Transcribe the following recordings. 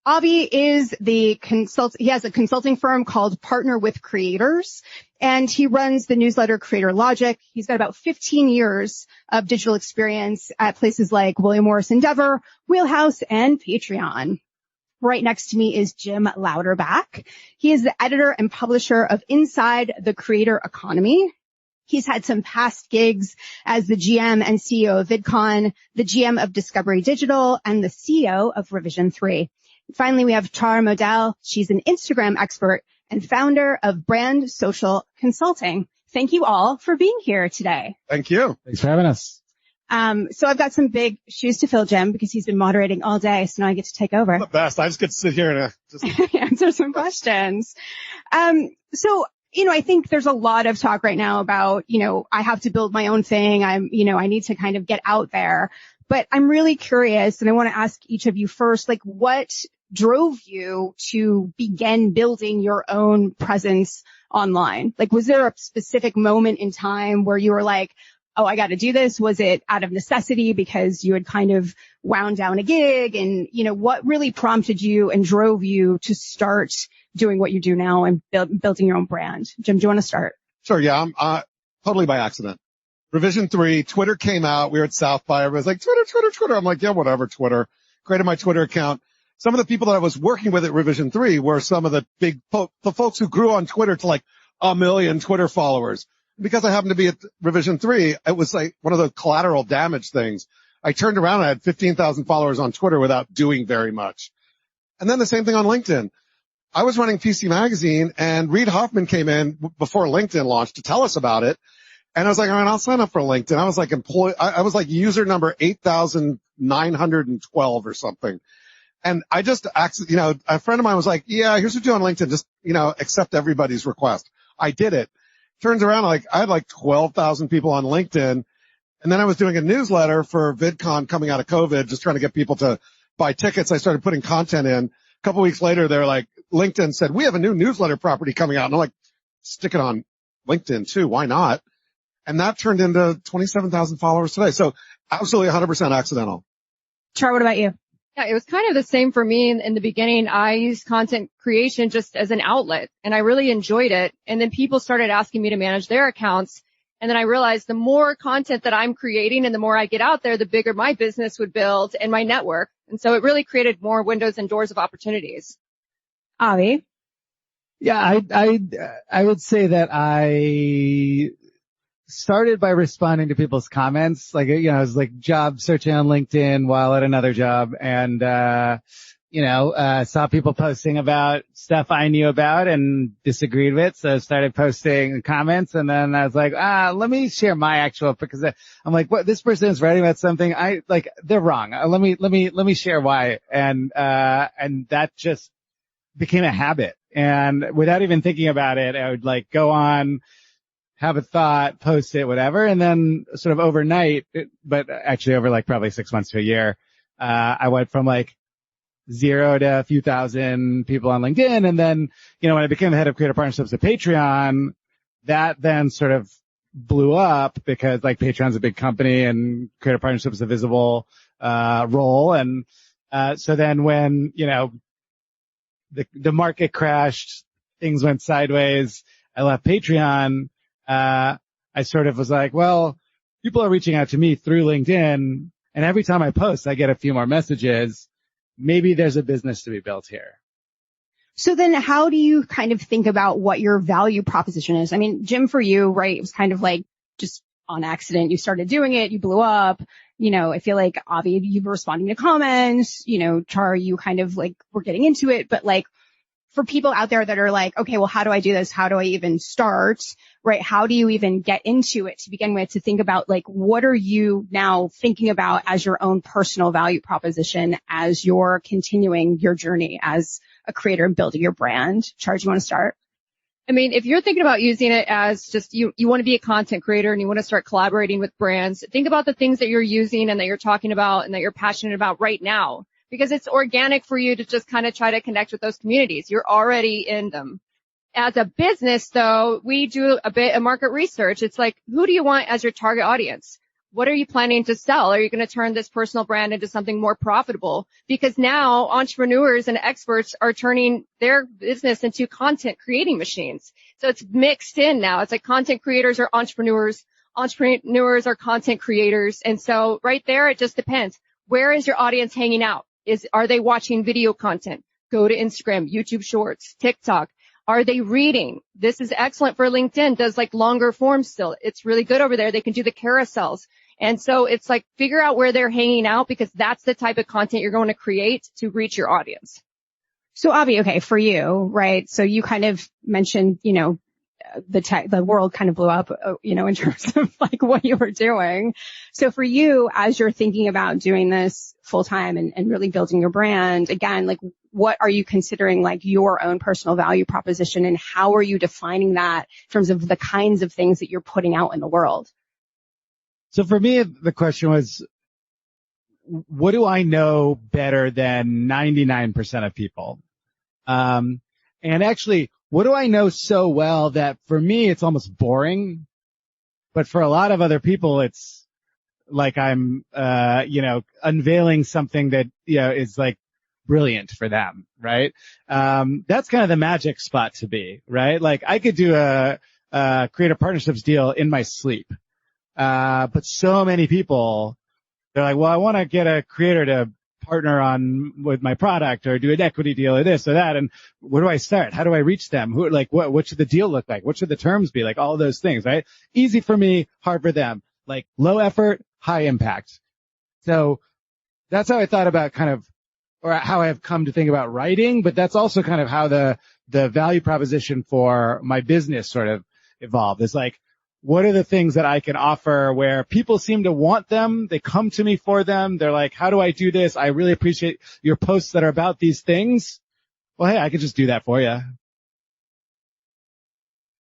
Avi is he has a consulting firm called Partner with Creators, and he runs the newsletter Creator Logic. He's got about 15 years of digital experience at places like William Morris Endeavor, Wheelhouse, and Patreon. Right next to me is Jim Louderback. He is the editor and publisher of Inside the Creator Economy. He's had some past gigs as the GM and CEO of VidCon, the GM of Discovery Digital, and the CEO of Revision 3. Finally, we have Char Modelle. She's an Instagram expert and founder of Brand Social Consulting. Thank you all for being here today. Thank you. Thanks for having us. So I've got some big shoes to fill, Jim, because he's been moderating all day, so now I get to take over. I'm the best. I just get to sit here and just answer some questions. So, I think there's a lot of talk right now about, I have to build my own thing. I need to kind of get out there. But I'm really curious, and I want to ask each of you first, what drove you to begin building your own presence online? Was there a specific moment in time where you were like, oh, I got to do this? Was it out of necessity because you had kind of wound down a gig? And, what really prompted you and drove you to start doing what you do now and building your own brand? Jim, do you want to start? Sure. Yeah. I'm totally by accident. Revision 3, Twitter came out. We were at South by. Everybody's like, Twitter. I'm like, yeah, whatever, Twitter. Created my Twitter account. Some of the people that I was working with at Revision 3 were some of the big, the folks who grew on Twitter to 1 million Twitter followers. Because I happened to be at Revision 3, it was like one of the collateral damage things. I turned around and I had 15,000 followers on Twitter without doing very much. And then the same thing on LinkedIn. I was running PC Magazine and Reid Hoffman came in before LinkedIn launched to tell us about it. And I was like, all right, I'll sign up for LinkedIn. I was like I was like user number 8,912 or something. And I just, a friend of mine was like, yeah, here's what you do on LinkedIn. Just, accept everybody's request. I did it. Turns around, I had 12,000 people on LinkedIn. And then I was doing a newsletter for VidCon coming out of COVID, just trying to get people to buy tickets. I started putting content in. A couple weeks later, they're like, LinkedIn said, we have a new newsletter property coming out. And I'm like, stick it on LinkedIn too. Why not? And that turned into 27,000 followers today. So absolutely 100% accidental. Char, what about you? Yeah, it was kind of the same for me in the beginning. I used content creation just as an outlet, and I really enjoyed it. And then people started asking me to manage their accounts. And then I realized the more content that I'm creating and the more I get out there, the bigger my business would build and my network. And so it really created more windows and doors of opportunities. Avi? Yeah, I would say that I started by responding to people's comments. I was job searching on LinkedIn while at another job and, saw people posting about stuff I knew about and disagreed with. So I started posting comments and then I was like, let me share my actual, because I'm like, what, this person is writing about something they're wrong. Let me share why. And that just became a habit. And without even thinking about it, I would go on, have a thought, post it, whatever. And then sort of overnight, but actually over probably 6 months to a year, I went from 0 to a few thousand people on LinkedIn. And then, when I became the head of creator partnerships at Patreon, that then sort of blew up because Patreon's a big company and creator partnerships is a visible, role. And, so then when, the market crashed, things went sideways, I left Patreon. I sort of was like, well, people are reaching out to me through LinkedIn, and every time I post, I get a few more messages. Maybe there's a business to be built here. So then how do you kind of think about what your value proposition is? I mean, Jim, for you, right, it was kind of just on accident. You started doing it, you blew up. I feel like Avi, you were responding to comments. Char, you kind of were getting into it, but for people out there that are okay, well, how do I do this? How do I even start? Right? How do you even get into it to begin with, to think about what are you now thinking about as your own personal value proposition as you're continuing your journey as a creator and building your brand? Char, do you want to start? I mean, if you're thinking about using it as just you want to be a content creator and you want to start collaborating with brands, think about the things that you're using and that you're talking about and that you're passionate about right now. Because it's organic for you to just kind of try to connect with those communities. You're already in them. As a business, though, we do a bit of market research. It's who do you want as your target audience? What are you planning to sell? Are you going to turn this personal brand into something more profitable? Because now entrepreneurs and experts are turning their business into content creating machines. So it's mixed in now. It's like content creators are entrepreneurs. Entrepreneurs are content creators. And so right there, it just depends. Where is your audience hanging out? Are they watching video content? Go to Instagram, YouTube Shorts, TikTok. Are they reading? This is excellent for LinkedIn, does like longer forms still. It's really good over there. They can do the carousels. And so it's like figure out where they're hanging out because that's the type of content you're going to create to reach your audience. So Avi, okay, for you, right? So you kind of mentioned, the world kind of blew up, in terms of like what you were doing. So for you, as you're thinking about doing this full time and really building your brand, again, like what are you considering like your own personal value proposition and how are you defining that in terms of the kinds of things that you're putting out in the world? So for me, the question was, what do I know better than 99% of people? And actually, what do I know so well that for me, it's almost boring, but for a lot of other people, it's like I'm, unveiling something that, is like brilliant for them, right? That's kind of the magic spot to be, right? Like I could do a creative partnerships deal in my sleep. But so many people, they're like, well, I want to get a creator to partner with my product or do an equity deal or this or that. And where do I start? How do I reach them? What should the deal look like? What should the terms be? Like all of those things, right? Easy for me, hard for them. Like low effort, high impact. So that's how I thought about or how I've come to think about writing, but that's also kind of how the value proposition for my business sort of evolved. It's like, what are the things that I can offer where people seem to want them? They come to me for them. They're like, how do I do this? I really appreciate your posts that are about these things. Well, hey, I could just do that for you.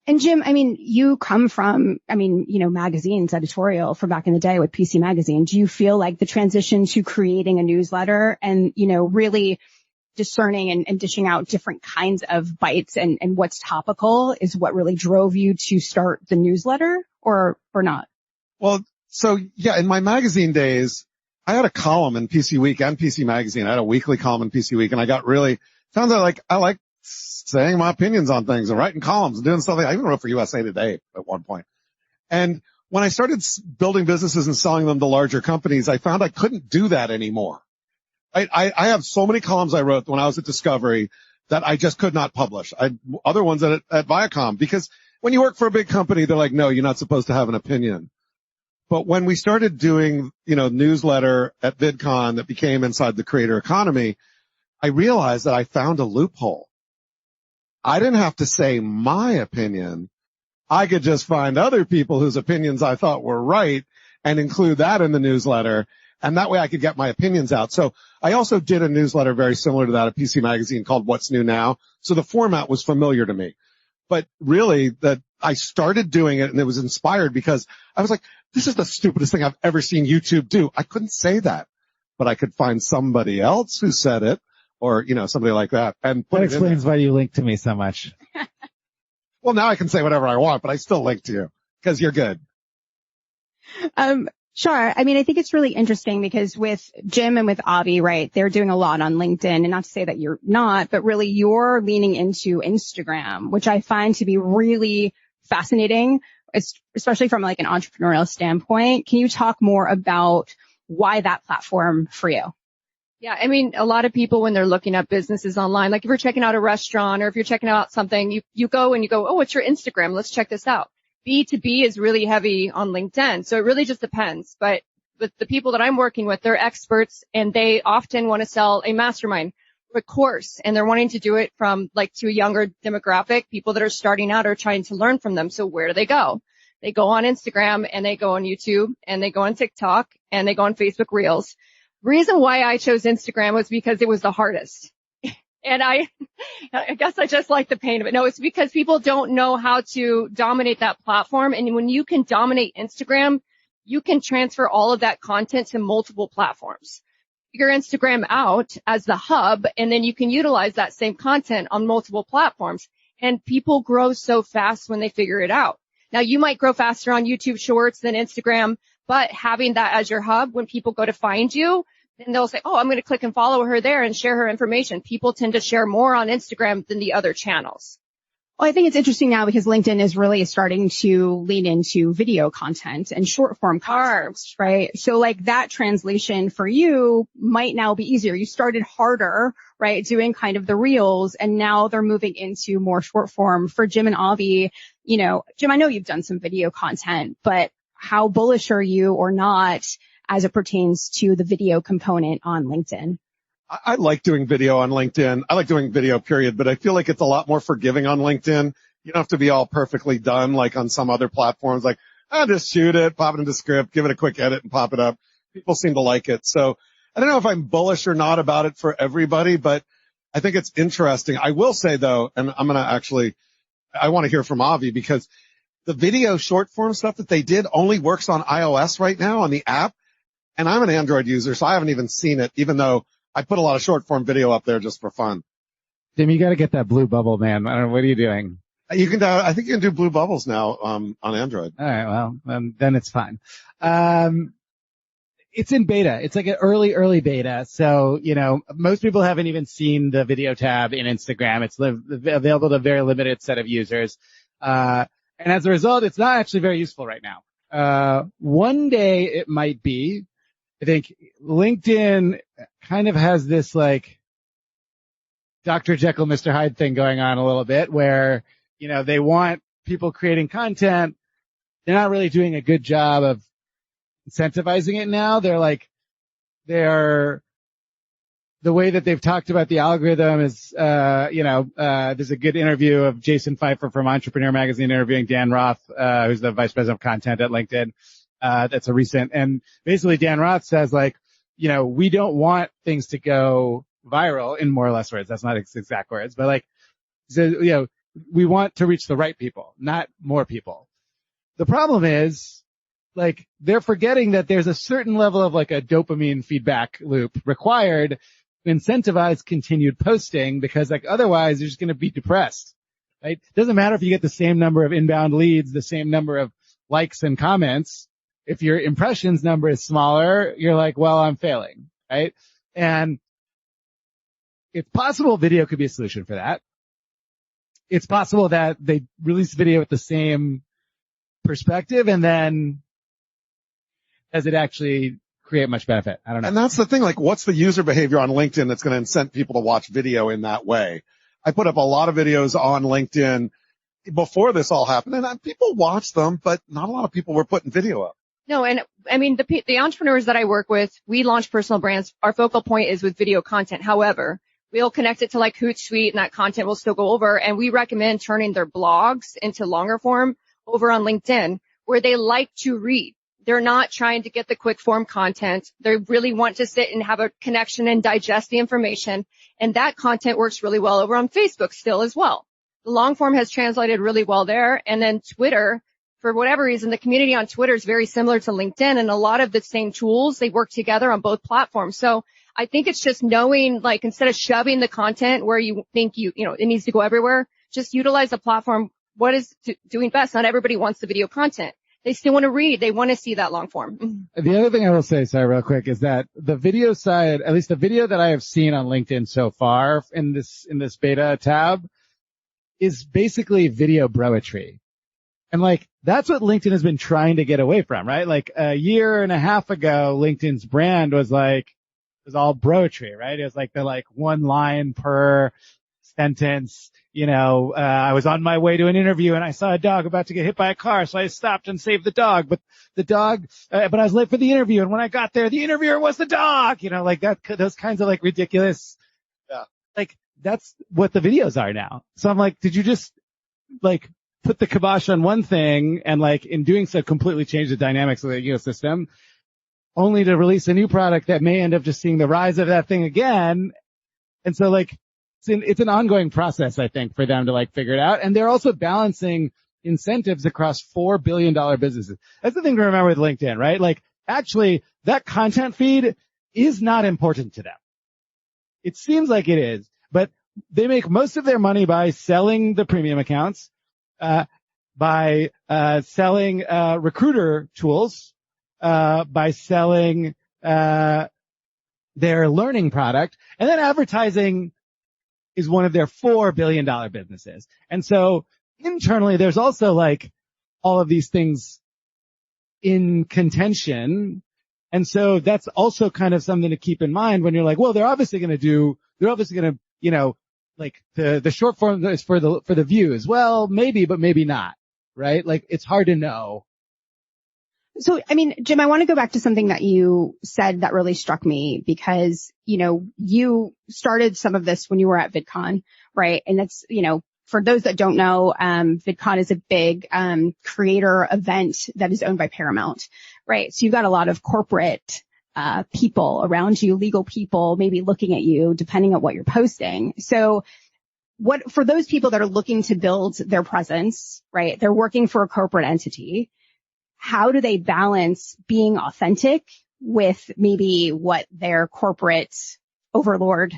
And Jim, you come from, magazines, editorial from back in the day with PC Magazine. Do you feel like the transition to creating a newsletter and, really discerning and dishing out different kinds of bites and what's topical is what really drove you to start the newsletter or not? Well, so yeah, in my magazine days, I had a column in PC Week and PC Magazine. I had a weekly column in PC Week and I got sounds like I like saying my opinions on things and writing columns and doing stuff. I even wrote for USA Today at one point. And when I started building businesses and selling them to larger companies, I found I couldn't do that anymore. I have so many columns I wrote when I was at Discovery that I just could not publish. Other ones at Viacom, because when you work for a big company, they're like, no, you're not supposed to have an opinion. But when we started doing, newsletter at VidCon that became Inside the Creator Economy, I realized that I found a loophole. I didn't have to say my opinion. I could just find other people whose opinions I thought were right and include that in the newsletter. And that way I could get my opinions out. So I also did a newsletter very similar to that at PC Magazine called What's New Now. So the format was familiar to me. But really that I started doing it and it was inspired because I was like, this is the stupidest thing I've ever seen YouTube do. I couldn't say that, but I could find somebody else who said it or, somebody like that. And that explains why you link to me so much. Well, now I can say whatever I want, but I still link to you because you're good. Char, I think it's really interesting because with Jim and with Avi, right, they're doing a lot on LinkedIn, and not to say that you're not, but really you're leaning into Instagram, which I find to be really fascinating, especially from like an entrepreneurial standpoint. Can you talk more about why that platform for you? Yeah, a lot of people when they're looking up businesses online, like if you're checking out a restaurant or if you're checking out something, you go, oh, what's your Instagram? Let's check this out. B2B is really heavy on LinkedIn. So it really just depends. But with the people that I'm working with, they're experts and they often want to sell a mastermind or a course and they're wanting to do it from like to a younger demographic, people that are starting out or trying to learn from them. So where do they go? They go on Instagram and they go on YouTube and they go on TikTok and they go on Facebook Reels. Reason why I chose Instagram was because it was the hardest. And I guess I just like the pain of it. No, it's because people don't know how to dominate that platform. And when you can dominate Instagram, you can transfer all of that content to multiple platforms. Figure Instagram out as the hub, and then you can utilize that same content on multiple platforms. And people grow so fast when they figure it out. Now, you might grow faster on YouTube Shorts than Instagram, But having that as your hub, when people go to find you, then they'll say, oh, I'm going to click and follow her there and share her information. People tend to share more on Instagram than the other channels. Well, I think it's interesting now because LinkedIn is really starting to lean into video content and short form content, right? So like that translation for you might now be easier. You started harder, right? Doing kind of the reels, and now they're moving into more short form. For Jim and Avi, you know, Jim, I know you've done some video content, but how bullish are you or not as it pertains to the video component on LinkedIn? I like doing video on LinkedIn. I like doing video, period, but I feel like it's a lot more forgiving on LinkedIn. You don't have to be all perfectly done like on some other platforms. Like, I just shoot it, pop it into script, give it a quick edit and pop it up. People seem to like it. So I don't know if I'm bullish or not about it for everybody, but I think it's interesting. I will say though, and I'm going to I want to hear from Avi, because the video short form stuff that they did only works on iOS right now on the app. And I'm an Android user, so I haven't even seen it, even though I put a lot of short form video up there just for fun. Tim, you got to get that blue bubble, man. I don't know, what are you doing? You can, I think you can do blue bubbles now, on Android. All right. Well, then it's fine. It's in beta. It's like an early beta. So, you know, most people haven't even seen the video tab in Instagram. It's available to a very limited set of users. And as a result, it's not actually very useful right now. One day it might be. I think LinkedIn kind of has this like Dr. Jekyll, Mr. Hyde thing going on a little bit where, you know, they want people creating content. They're not really doing a good job of incentivizing it now. The way that they've talked about the algorithm is, there's a good interview of Jason Pfeiffer from Entrepreneur Magazine interviewing Dan Roth, who's the vice president of content at LinkedIn. That's a recent, and basically Dan Roth says like, you know, we don't want things to go viral in more or less words. That's not exact words, but like, so, you know, we want to reach the right people, not more people. The problem is, like, they're forgetting that there's a certain level of like a dopamine feedback loop required to incentivize continued posting, because like otherwise you're just going to be depressed, right? It doesn't matter if you get the same number of inbound leads, the same number of likes and comments. If your impressions number is smaller, you're like, well, I'm failing, right? And it's possible video could be a solution for that. It's possible that they release video with the same perspective, and then does it actually create much benefit? I don't know. And that's the thing, like, what's the user behavior on LinkedIn that's going to incent people to watch video in that way? I put up a lot of videos on LinkedIn before this all happened, and people watched them, but not a lot of people were putting video up. No, and I mean, the entrepreneurs that I work with, we launch personal brands. Our focal point is with video content. However, we'll connect it to like Hootsuite, and that content will still go over. And we recommend turning their blogs into longer form over on LinkedIn, where they like to read. They're not trying to get the quick form content. They really want to sit and have a connection and digest the information. And that content works really well over on Facebook still as well. The long form has translated really well there. And then Twitter, for whatever reason, the community on Twitter is very similar to LinkedIn, and a lot of the same tools, they work together on both platforms. So I think it's just knowing, like, instead of shoving the content where you think it needs to go everywhere, just utilize the platform. What is doing best? Not everybody wants the video content. They still want to read. They want to see that long form. The other thing I will say, sorry, real quick, is that the video side, at least the video that I have seen on LinkedIn so far in this beta tab, is basically video broetry. And like, that's what LinkedIn has been trying to get away from, right? Like a year and a half ago, LinkedIn's brand was all broetry, right? It was like the like one line per sentence. I was on my way to an interview and I saw a dog about to get hit by a car, so I stopped and saved the dog. But I was late for the interview, and when I got there, the interviewer was the dog. Like that, those kinds of like ridiculous. Yeah. Like that's what the videos are now. So I'm like, did you just like put the kibosh on one thing and like in doing so completely change the dynamics of the ecosystem, only to release a new product that may end up just seeing the rise of that thing again? And so like, it's an ongoing process, I think, for them to like figure it out. And they're also balancing incentives across $4 billion businesses. That's the thing to remember with LinkedIn, right? Like actually that content feed is not important to them. It seems like it is, but they make most of their money by selling the premium accounts, by selling recruiter tools, by selling their learning product, and then advertising is one of their $4 billion businesses. And so internally, there's also like all of these things in contention. And so that's also kind of something to keep in mind when you're like, well, they're obviously going to, you know, like the short form is for the views. Well, maybe, but maybe not, right? Like it's hard to know. So, I mean, Jim, I want to go back to something that you said that really struck me because, you know, you started some of this when you were at VidCon, right? And that's, you know, for those that don't know, VidCon is a big, creator event that is owned by Paramount, right? So you've got a lot of corporate, people around you, legal people, maybe looking at you, depending on what you're posting. So for those people that are looking to build their presence, right? They're working for a corporate entity. How do they balance being authentic with maybe what their corporate overlord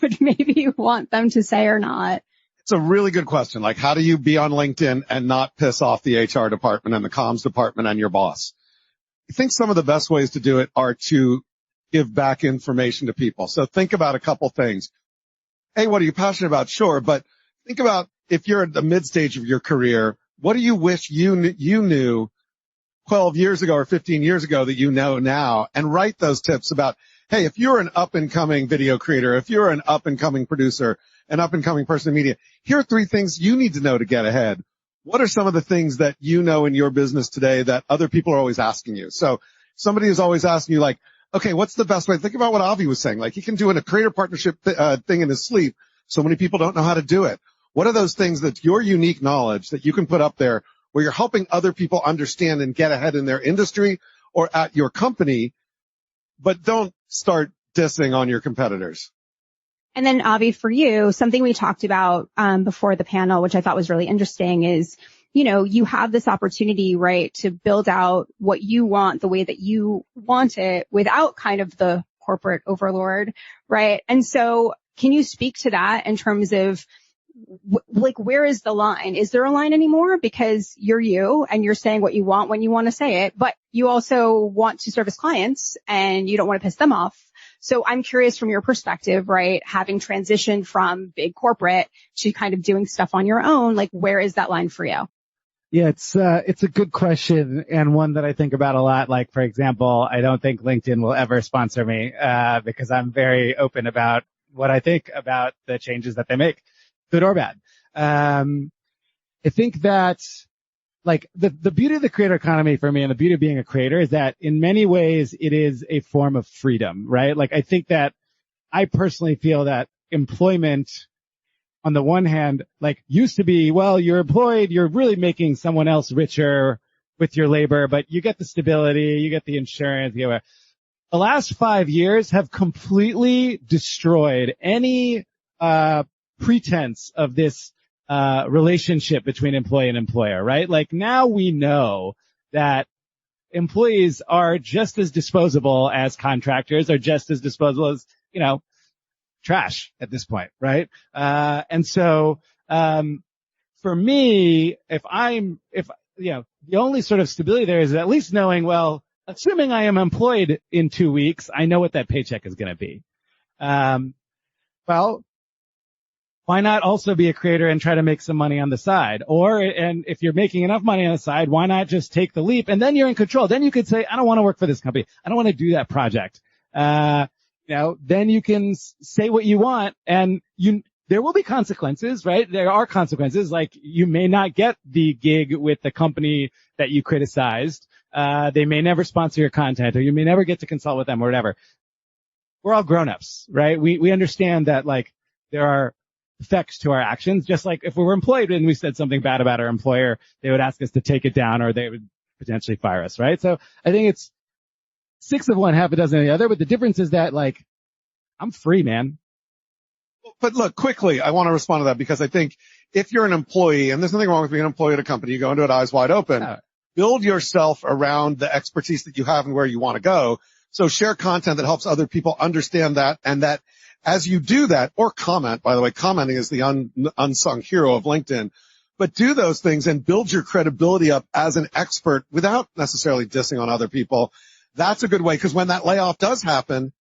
would maybe want them to say or not? It's a really good question. Like, how do you be on LinkedIn and not piss off the HR department and the comms department and your boss? I think some of the best ways to do it are to give back information to people. So think about a couple things. Hey, what are you passionate about? Sure. But think about if you're at the mid stage of your career, what do you wish you knew 12 years ago or 15 years ago that you know now, and write those tips about, hey, if you're an up and coming video creator, if you're an up and coming producer, an up and coming person in media, here are 3 things you need to know to get ahead. What are some of the things that you know in your business today that other people are always asking you? So somebody is always asking you like, okay, what's the best way? Think about what Avi was saying. Like he can do a creator partnership thing in his sleep. So many people don't know how to do it. What are those things that's your unique knowledge that you can put up there where you're helping other people understand and get ahead in their industry or at your company, but don't start dissing on your competitors? And then, Avi, for you, something we talked about before the panel, which I thought was really interesting, is, you know, you have this opportunity, right, to build out what you want the way that you want it without kind of the corporate overlord, right? And so can you speak to that in terms of, like, where is the line? Is there a line anymore? Because you're you and you're saying what you want when you want to say it, but you also want to service clients and you don't want to piss them off. So I'm curious from your perspective, right, having transitioned from big corporate to kind of doing stuff on your own, like where is that line for you? Yeah, it's a good question and one that I think about a lot. Like, for example, I don't think LinkedIn will ever sponsor me, because I'm very open about what I think about the changes that they make, good or bad. I think that like the beauty of the creator economy for me and the beauty of being a creator is that in many ways it is a form of freedom, right? Like I think that I personally feel that employment on the one hand, like used to be, well, you're employed, you're really making someone else richer with your labor, but you get the stability, you get the insurance, you know. The last 5 years have completely destroyed any, pretense of this relationship between employee and employer, right? Like now we know that employees are just as disposable as contractors, are just as disposable as, you know, trash at this point, right? And so for me, if you know, the only sort of stability there is at least knowing, well, assuming I am employed in 2 weeks, I know what that paycheck is going to be. Well, why not also be a creator and try to make some money on the side? And if you're making enough money on the side, why not just take the leap? And then you're in control. Then you could say, I don't want to work for this company. I don't want to do that project. You know, then you can say what you want and there will be consequences, right? There are consequences. Like you may not get the gig with the company that you criticized. They may never sponsor your content or you may never get to consult with them or whatever. We're all grown-ups, right? We understand that like there are effects to our actions. Just like if we were employed and we said something bad about our employer, they would ask us to take it down or they would potentially fire us, right? So I think it's 6 of one, half a dozen of the other, but the difference is that like I'm free, man. But look, quickly, I want to respond to that because I think if you're an employee, and there's nothing wrong with being an employee at a company, you go into it eyes wide open, build yourself around the expertise that you have and where you want to go. So share content that helps other people understand that, and that as you do that, or comment, by the way, commenting is the unsung hero of LinkedIn, but do those things and build your credibility up as an expert without necessarily dissing on other people. That's a good way, because when that layoff does happen,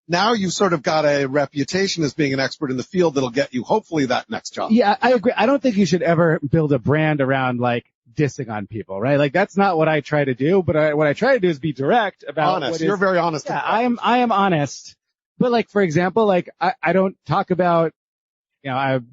now you've sort of got a reputation as being an expert in the field that'll get you hopefully that next job. Yeah, I agree. I don't think you should ever build a brand around like dissing on people, right? Like that's not what I try to do, but what I try to do is be direct about honest. You're very honest. Yeah, I am honest. But like, for example, like I don't talk about, I have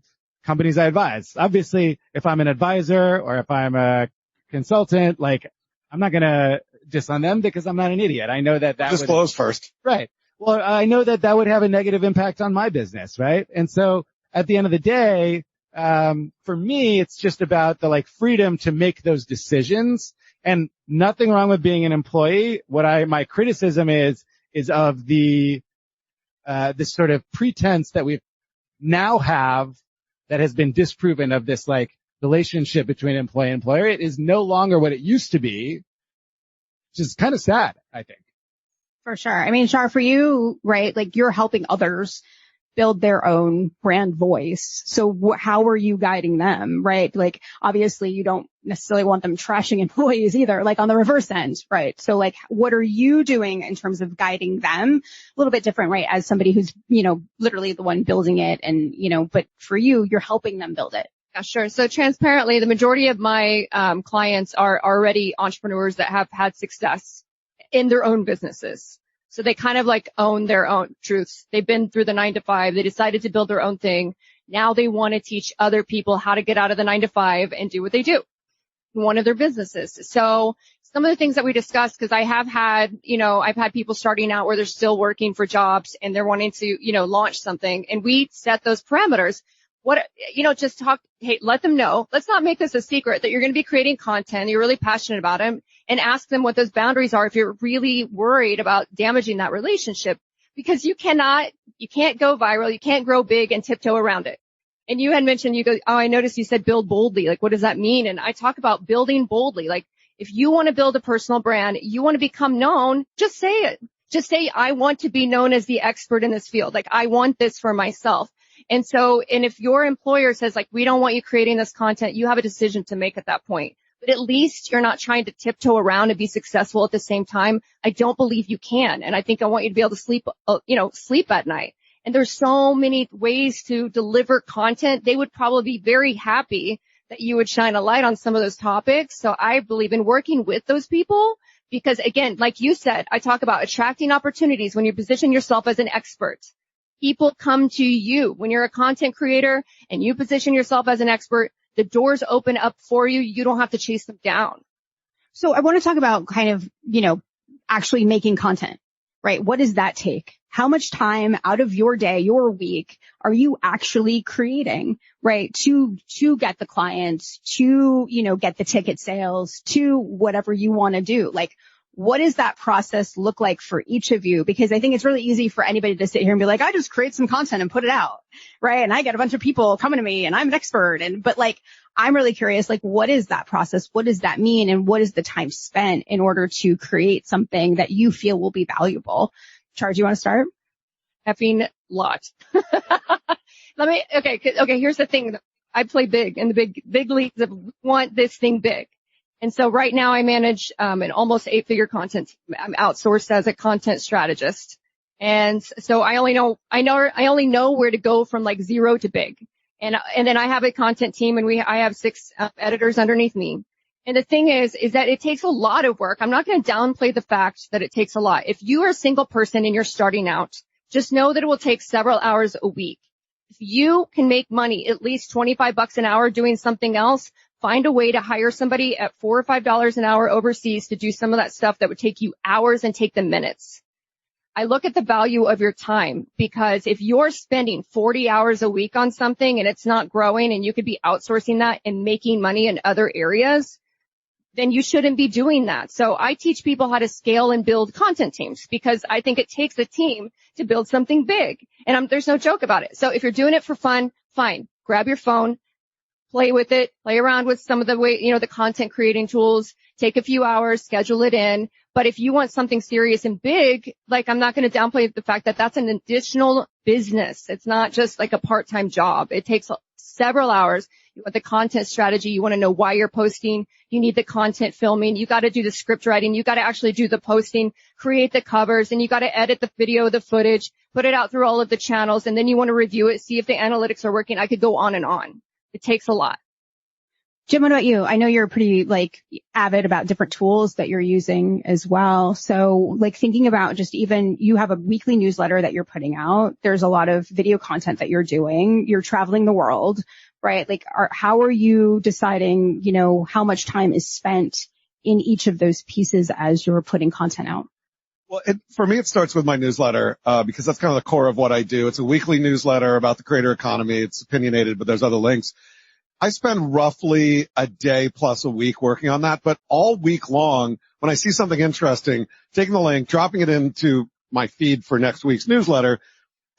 companies I advise. Obviously, if I'm an advisor or if I'm a consultant, like I'm not going to diss on them because I'm not an idiot. I know that disclose first. Right. Well, I know that would have a negative impact on my business, right? And so at the end of the day, for me, it's just about the like freedom to make those decisions, and nothing wrong with being an employee. My criticism is of the, this sort of pretense that we now have that has been disproven of this like relationship between employee and employer. It is no longer what it used to be, which is kind of sad, I think. For sure. I mean, Char, for you, right, like you're helping others build their own brand voice. So how are you guiding them, right? Like, obviously you don't necessarily want them trashing employees either, like on the reverse end, right? So like, what are you doing in terms of guiding them? A little bit different, right? As somebody who's, literally the one building it and, but for you, you're helping them build it. Yeah, sure. So transparently, the majority of my clients are already entrepreneurs that have had success in their own businesses. So they kind of like own their own truths. They've been through the 9 to 5. They decided to build their own thing. Now they want to teach other people how to get out of the 9 to 5 and do what they do in one of their businesses. So some of the things that we discussed, because I have had, I've had people starting out where they're still working for jobs and they're wanting to, launch something, and we set those parameters. Just talk, hey, let them know. Let's not make this a secret that you're going to be creating content. You're really passionate about them, and ask them what those boundaries are if you're really worried about damaging that relationship, because you can't go viral. You can't grow big and tiptoe around it. And you had mentioned, I noticed you said build boldly. Like, what does that mean? And I talk about building boldly. Like, if you want to build a personal brand, you want to become known, just say it. Just say, I want to be known as the expert in this field. Like, I want this for myself. And if your employer says, like, we don't want you creating this content, you have a decision to make at that point. But at least you're not trying to tiptoe around and be successful at the same time. I don't believe you can. And I think I want you to be able to sleep at night. And there's so many ways to deliver content. They would probably be very happy that you would shine a light on some of those topics. So I believe in working with those people because, again, like you said, I talk about attracting opportunities when you position yourself as an expert. People come to you when you're a content creator and you position yourself as an expert. The doors open up for you. You don't have to chase them down. So I want to talk about kind of, actually making content, right? What does that take? How much time out of your day, your week, are you actually creating, right? To get the clients, to, get the ticket sales, to whatever you want to do. Like, what does that process look like for each of you? Because I think it's really easy for anybody to sit here and be like, I just create some content and put it out, right? And I get a bunch of people coming to me and I'm an expert. But like, I'm really curious, like, what is that process? What does that mean? And what is the time spent in order to create something that you feel will be valuable? Char, do you want to start? Effing lot. Okay, here's the thing. I play big in the big leagues of want this thing big. And so right now I manage an almost 8-figure content team. I'm outsourced as a content strategist. And so I only know where to go from like 0 to big. And then I have a content team and I have 6 editors underneath me. And the thing is that it takes a lot of work. I'm not going to downplay the fact that it takes a lot. If you are a single person and you're starting out, just know that it will take several hours a week. If you can make money, at least $25 an hour doing something else, find a way to hire somebody at $4 or $5 an hour overseas to do some of that stuff that would take you hours and take them minutes. I look at the value of your time, because if you're spending 40 hours a week on something and it's not growing and you could be outsourcing that and making money in other areas, then you shouldn't be doing that. So I teach people how to scale and build content teams, because I think it takes a team to build something big. And there's no joke about it. So if you're doing it for fun, fine. Grab your phone, play with it, play around with some of the content creating tools, take a few hours, schedule it in. But if you want something serious and big, like, I'm not going to downplay the fact that that's an additional business. It's not just like a part-time job. It takes several hours. You want the content strategy. You want to know why you're posting. You need the content filming. You got to do the script writing. You got to actually do the posting, create the covers, and you got to edit the video, the footage, put it out through all of the channels. And then you want to review it, see if the analytics are working. I could go on and on. It takes a lot. Jim, what about you? I know you're pretty avid about different tools that you're using as well. So thinking about just even you have a weekly newsletter that you're putting out. There's a lot of video content that you're doing. You're traveling the world, right? How are you deciding, how much time is spent in each of those pieces as you're putting content out? Well, for me, it starts with my newsletter, because that's kind of the core of what I do. It's a weekly newsletter about the creator economy. It's opinionated, but there's other links. I spend roughly a day plus a week working on that, but all week long, when I see something interesting, taking the link, dropping it into my feed for next week's newsletter,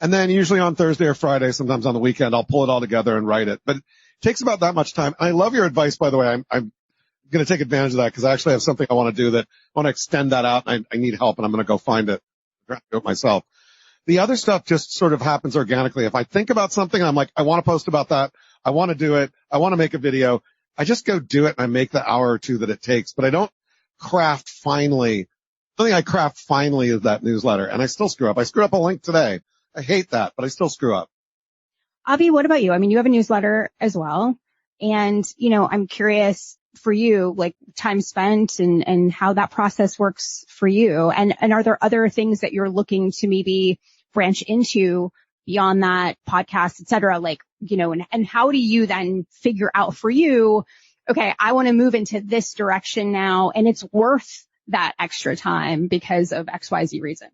and then usually on Thursday or Friday, sometimes on the weekend, I'll pull it all together and write it. But it takes about that much time. And I love your advice, by the way. I'm going to take advantage of that because I actually have something I want to do that I want to extend that out. I need help, and I'm going to go find it, do it myself. The other stuff just sort of happens organically. If I think about something, I'm like, I want to post about that. I want to do it. I want to make a video. I just go do it and I make the hour or two that it takes, but I don't craft finely. The thing I craft finely is that newsletter, and I still screw up. I screwed up a link today. I hate that, but I still screw up. Avi, what about you? I mean, you have a newsletter as well. And, I'm curious for you, time spent and how that process works for you. And are there other things that you're looking to maybe branch into beyond that, podcast, et cetera, and how do you then figure out for you, okay, I want to move into this direction now, and it's worth that extra time because of XYZ reason?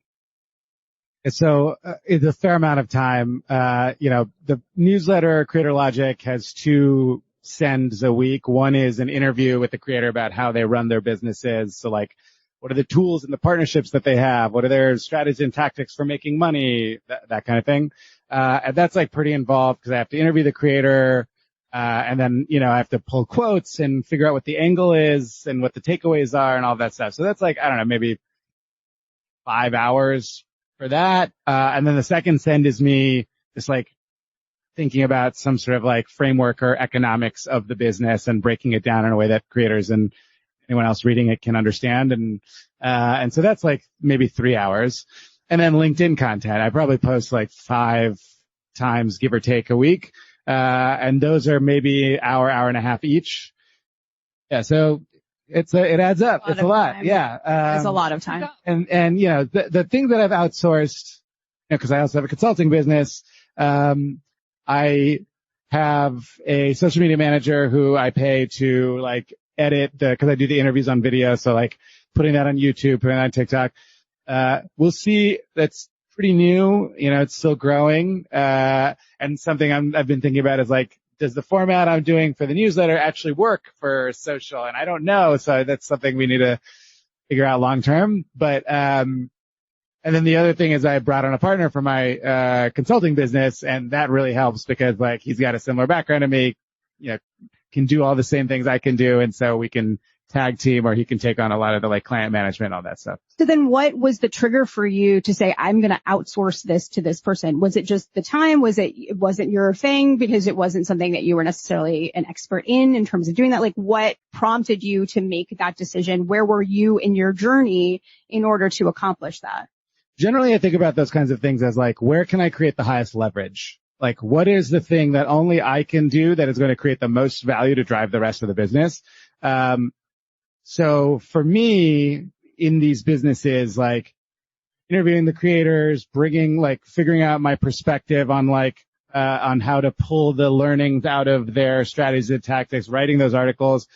So it's a fair amount of time. The newsletter Creator Logic has 2 sends a week. One is an interview with the creator about how they run their businesses. So what are the tools and the partnerships that they have? What are their strategies and tactics for making money? That kind of thing. And that's pretty involved because I have to interview the creator. And then, I have to pull quotes and figure out what the angle is and what the takeaways are and all that stuff. So that's I don't know, maybe 5 hours for that. And then the second send is me just thinking about some sort of framework or economics of the business and breaking it down in a way that creators and anyone else reading it can understand. And so that's maybe 3 hours. And then LinkedIn content. I probably post 5 times, give or take, a week. And those are maybe hour and a half each. Yeah. So it adds up. It's a lot. Time. Yeah. It's a lot of time. And the thing that I've outsourced, because I also have a consulting business, I have a social media manager who I pay to edit because I do the interviews on video. So putting that on YouTube, putting that on TikTok. We'll see. That's pretty new. It's still growing. And something I've been thinking about is does the format I'm doing for the newsletter actually work for social? And I don't know. So that's something we need to figure out long term. But, and then the other thing is I brought on a partner for my, consulting business, and that really helps because he's got a similar background to me, can do all the same things I can do. And so we can tag team, or he can take on a lot of the client management, all that stuff. So then what was the trigger for you to say, I'm going to outsource this to this person? Was it just the time? It wasn't your thing because it wasn't something that you were necessarily an expert in terms of doing that? What prompted you to make that decision? Where were you in your journey in order to accomplish that? Generally, I think about those kinds of things as where can I create the highest leverage? What is the thing that only I can do that is going to create the most value to drive the rest of the business? So for me, in these businesses, interviewing the creators, figuring out my perspective on on how to pull the learnings out of their strategies and tactics, writing those articles,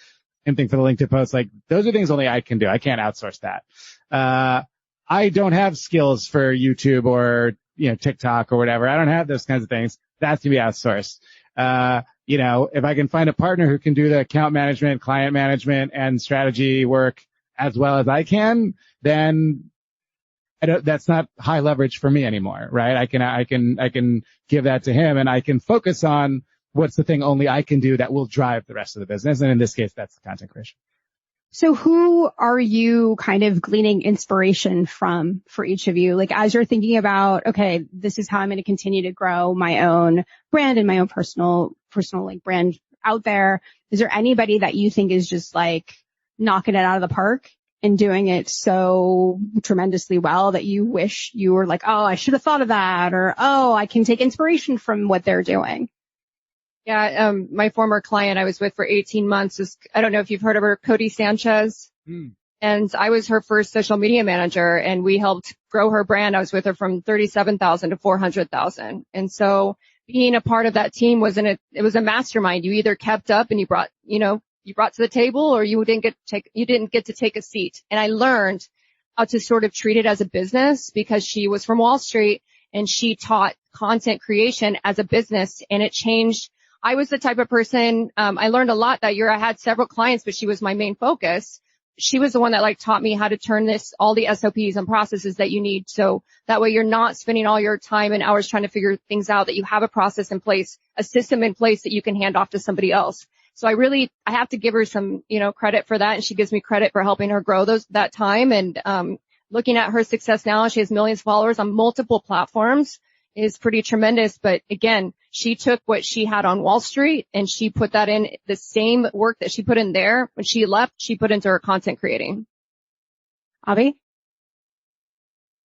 same thing for the LinkedIn posts. Those are things only I can do. I can't outsource that. I don't have skills for YouTube or, TikTok or whatever. I don't have those kinds of things. That's to be outsourced. If I can find a partner who can do the account management, client management, and strategy work as well as I can, then that's not high leverage for me anymore, right? I can give that to him, and I can focus on what's the thing only I can do that will drive the rest of the business. And in this case, that's the content creation. So who are you kind of gleaning inspiration from for each of you? As you're thinking about, okay, this is how I'm going to continue to grow my own brand and my own personal brand out there, is there anybody that you think is just like knocking it out of the park and doing it so tremendously well that you wish you were like, oh, I should have thought of that, or, oh, I can take inspiration from what they're doing? Yeah, my former client I was with for 18 months is, I don't know if you've heard of her, Cody Sanchez. And I was her first social media manager, and we helped grow her brand. I was with her from 37,000 to 400,000. And so being a part of that team it was a mastermind. You either kept up and you brought to the table, or you didn't get to take a seat. And I learned how to sort of treat it as a business, because she was from Wall Street and she taught content creation as a business, and it changed. I was the type of person, I learned a lot that year. I had several clients, but she was my main focus. She was the one that taught me how to turn all the SOPs and processes that you need. So that way you're not spending all your time and hours trying to figure things out, that you have a process in place, a system in place that you can hand off to somebody else. So I have to give her some, credit for that. And she gives me credit for helping her grow that time. And, looking at her success now, she has millions of followers on multiple platforms, is pretty tremendous. But again, she took what she had on Wall Street and she put that in the same work that she put in there. When she left, she put into her content creating. Avi?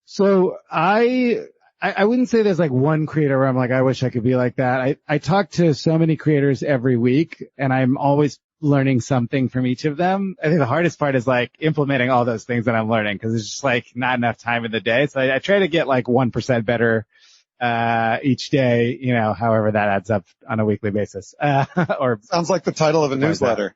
So I wouldn't say there's one creator where I'm I wish I could be like that. I talk to so many creators every week, and I'm always learning something from each of them. I think the hardest part is implementing all those things that I'm learning, because it's just not enough time in the day. So I try to get 1% better each day, however that adds up on a weekly basis. Or sounds like the title of a newsletter.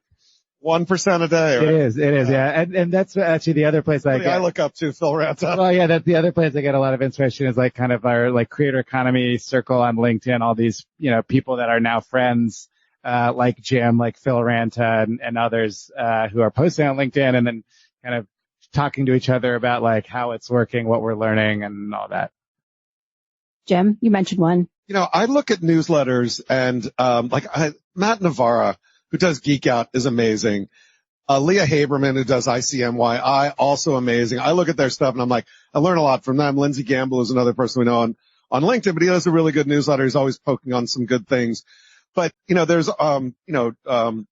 1% a day, right? It is, yeah. And that's actually the other place I look up to, Phil Ranta. Well, yeah, that's the other place I get a lot of inspiration, is kind of our creator economy circle on LinkedIn, all these, people that are now friends, like Jim, like Phil Ranta and others, who are posting on LinkedIn and then kind of talking to each other about how it's working, what we're learning and all that. Jim, you mentioned one. I look at newsletters and, Matt Navarra, who does Geek Out, is amazing. Leah Haberman, who does ICMYI, also amazing. I look at their stuff and I'm I learn a lot from them. Lindsay Gamble is another person we know on LinkedIn, but he does a really good newsletter. He's always poking on some good things. But, there's, Troy,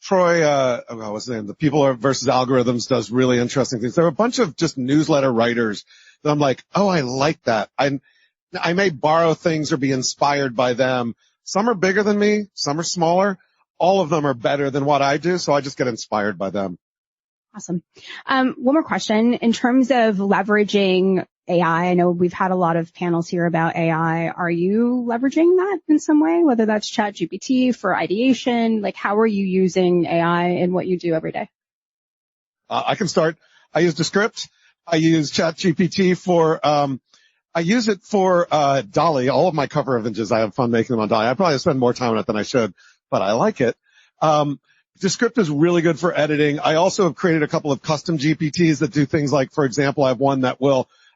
what's his name? The People versus Algorithms does really interesting things. There are a bunch of just newsletter writers that I'm oh, I like that. I may borrow things or be inspired by them. Some are bigger than me. Some are smaller. All of them are better than what I do, so I just get inspired by them. Awesome. One more question. In terms of leveraging AI, I know we've had a lot of panels here about AI. Are you leveraging that in some way, whether that's ChatGPT for ideation? How are you using AI in what you do every day? I can start. I use Descript. I use ChatGPT for, I use it for Dolly. All of my cover images, I have fun making them on Dolly. I probably spend more time on it than I should, but I like it. Descript is really good for editing. I also have created a couple of custom GPTs that do things for example, I have one that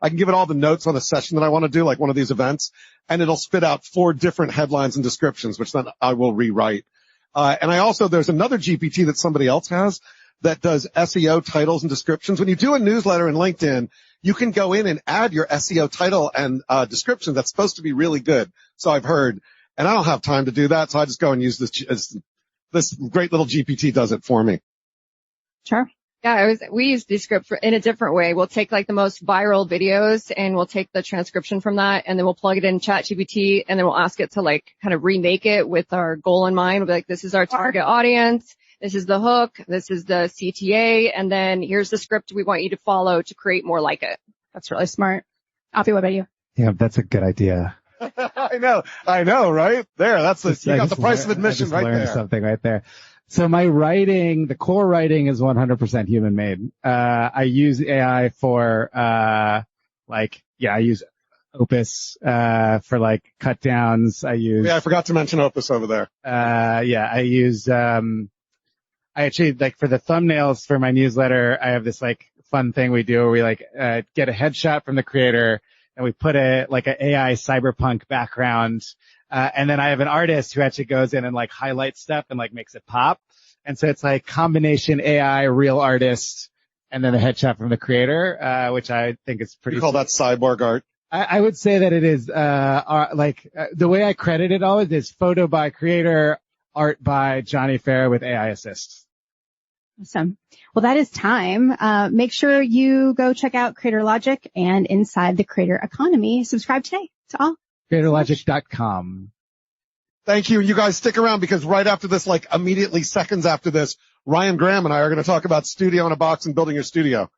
I can give it all the notes on a session that I want to do, one of these events, and it'll spit out 4 different headlines and descriptions, which then I will rewrite. And there's another GPT that somebody else has that does SEO titles and descriptions. When you do a newsletter in LinkedIn, you can go in and add your SEO title and description that's supposed to be really good. So I've heard, and I don't have time to do that, so I just go and use this great little GPT does it for me. Sure. Yeah, we use Descript in a different way. We'll take the most viral videos and we'll take the transcription from that and then we'll plug it in ChatGPT and then we'll ask it to kind of remake it with our goal in mind. We'll be this is our target audience. This is the hook. This is the CTA. And then here's the script we want you to follow to create more like it. That's really smart. Afi, what about you? Yeah, that's a good idea. I know, right? There, you got the price of admission right there. Something right there. So my writing, the core writing is 100% human made. I use AI for, I use Opus, for cut downs. I forgot to mention Opus over there. I use, I actually, for the thumbnails for my newsletter, I have this fun thing we do where we get a headshot from the creator and we put an AI cyberpunk background. And then I have an artist who actually goes in and highlights stuff and makes it pop. And so it's combination AI, real artist, and then a headshot from the creator, which I think is pretty. You call that cyborg art? I would say that it is, the way I credit it always is photo by creator, art by Johnny Fair with AI Assist. Awesome. Well, that is time. Make sure you go check out Creator Logic and Inside the Creator Economy. Subscribe today to all. CreatorLogic.com. Thank you. You guys stick around because right after this, like immediately seconds after this, Ryan Graham and I are going to talk about Studio in a Box and building your studio.